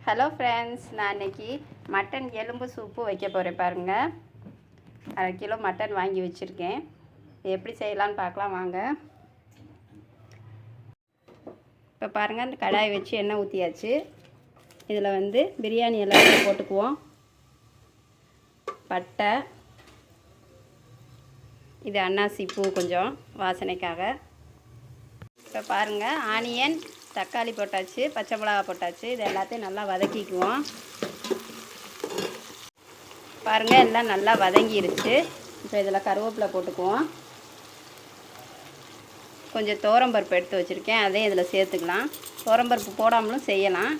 Hello friends, நான் இன்றைக்கி mutton எலும்பு சூப்பு வைக்க போகிறேன். பாருங்கள், 1/2 கிலோ மட்டன் வாங்கி வச்சுருக்கேன். எப்படி செய்யலான்னு பார்க்கலாம் வாங்க. இப்போ பாருங்கள், அந்த கடாயை வச்சு எண்ணெய் ஊற்றியாச்சு. இதில் வந்து பிரியாணி எல்லாம் போட்டுக்குவோம். பட்டை, இது அன்னாசி பூ கொஞ்சம் வாசனைக்காக. இப்போ பாருங்கள், ஆனியன், தக்காளி போட்டாச்சு, பச்சை மிளகா போட்டாச்சு. இது எல்லாத்தையும் நல்லா வதக்கிக்குவோம். பாருங்கள், எல்லாம் நல்லா வதங்கிருச்சு. இப்போ இதில் கருவேப்பிலை போட்டுக்குவோம். கொஞ்சம் துவரம்பருப்பு எடுத்து வச்சுருக்கேன், அதையும் இதில் சேர்த்துக்கலாம். துவரம்பருப்பு போடாமலும் செய்யலாம்.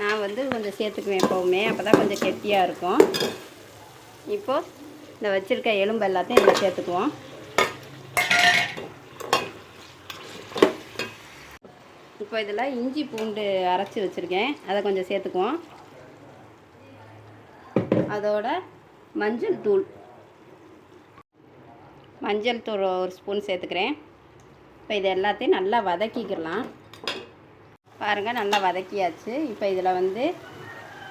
நான் வந்து கொஞ்சம் சேர்த்துக்குவேன் எப்போவுமே, அப்போ தான் கொஞ்சம் கெட்டியாக இருக்கும். இப்போது இந்த வச்சுருக்க எலும்பு எல்லாத்தையும் இதில் சேர்த்துக்குவோம். இப்போ இதில் இஞ்சி பூண்டு அரைச்சி வச்சுருக்கேன், அதை கொஞ்சம் சேர்த்துக்குவோம். அதோட மஞ்சள் தூள் ஒரு ஸ்பூன் சேர்த்துக்கிறேன். இப்போ இது எல்லாத்தையும் நல்லா வதக்கிக்கலாம். பாருங்கள், நல்லா வதக்கியாச்சு. இப்போ இதில் வந்து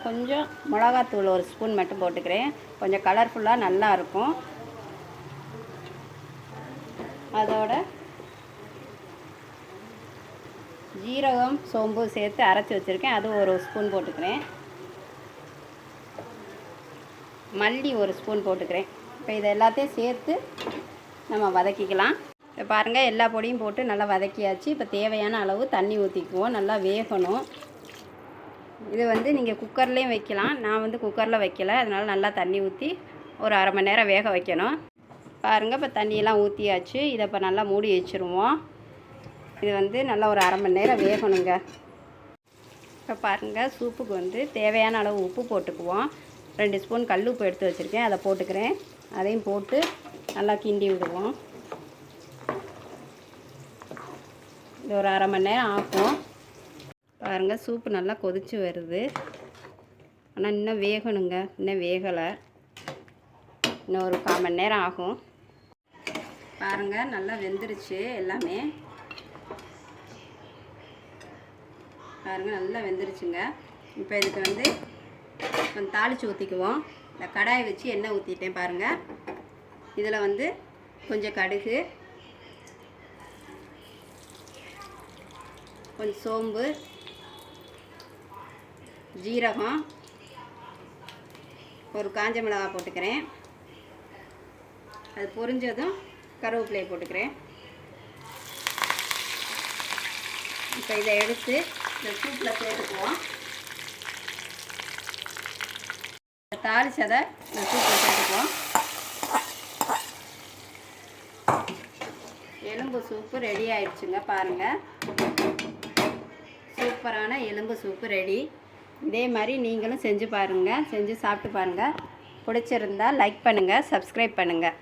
கொஞ்சம் மிளகாத்தூள் ஒரு ஸ்பூன் மட்டும் போட்டுக்கிறேன். கொஞ்சம் கலர்ஃபுல்லாக நல்லாயிருக்கும். அதோட ஜீரகம், சோம்பு சேர்த்து அரைச்சி வச்சுருக்கேன், அது ஒரு ஸ்பூன் போட்டுக்கிறேன். மல்லி ஒரு ஸ்பூன் போட்டுக்கிறேன். இப்போ இதை எல்லாத்தையும் சேர்த்து நம்ம வதக்கிக்கலாம். இப்போ பாருங்கள், எல்லா பொடியும் போட்டு நல்லா வதக்கியாச்சு. இப்போ தேவையான அளவு தண்ணி ஊற்றிக்குவோம். நல்லா வேகணும். இது வந்து நீங்கள் குக்கர்லேயும் வைக்கலாம். நான் வந்து குக்கரில் வைக்கலை, அதனால் நல்லா தண்ணி ஊற்றி ஒரு 1/2 மணி நேரம் வேக வைக்கணும். பாருங்கள், இப்போ தண்ணியெல்லாம் ஊற்றியாச்சு. இதை இப்போ நல்லா மூடி வச்சுருவோம். இது வந்து நல்லா ஒரு 1/2 மணி நேரம் வேகணுங்க. இப்போ பாருங்கள், சூப்புக்கு வந்து தேவையான அளவு உப்பு போட்டுக்குவோம். 2 ஸ்பூன் கல் உப்பு எடுத்து வச்சுருக்கேன், அதை போட்டுக்கிறேன். அதையும் போட்டு நல்லா கிண்டி விடுவோம். இது ஒரு 1/2 மணி நேரம் ஆகும். பாருங்கள், சூப்பு நல்லா கொதித்து வருது. ஆனால் இன்னும் வேகணுங்க, இன்னும் வேகலை. இன்னும் ஒரு 1/4 மணி நேரம் ஆகும். பாருங்கள், நல்லா வெந்துருச்சு எல்லாமே. பாருங்கள், நல்லா வெந்துருச்சுங்க. இப்போ இதுக்கு வந்து கொஞ்சம் தாளித்து ஊற்றிக்குவோம். இந்த கடாயை வச்சு எண்ணெய் ஊற்றிட்டேன். பாருங்கள், இதில் வந்து கொஞ்சம் கடுகு, கொஞ்சம் சோம்பு, ஜீரகம், ஒரு காஞ்ச மிளகாய் போட்டுக்கிறேன். அது பொரிஞ்சதும் கருவேப்பிலையை போட்டுக்கிறேன். இப்போ இதை எடுத்து இந்த சூப்பில் சேர்த்துக்குவோம். தாளிச்சதை இந்த சூப்பில் சேர்த்துக்குவோம். எலும்பு சூப்பு ரெடி ஆயிடுச்சுங்க. பாருங்கள், சூப்பரான எலும்பு சூப்பு ரெடி. இதே மாதிரி நீங்களும் செஞ்சு பாருங்கள், செஞ்சு சாப்பிட்டு பாருங்கள். பிடிச்சிருந்தால் லைக் பண்ணுங்கள், சப்ஸ்கிரைப் பண்ணுங்கள்.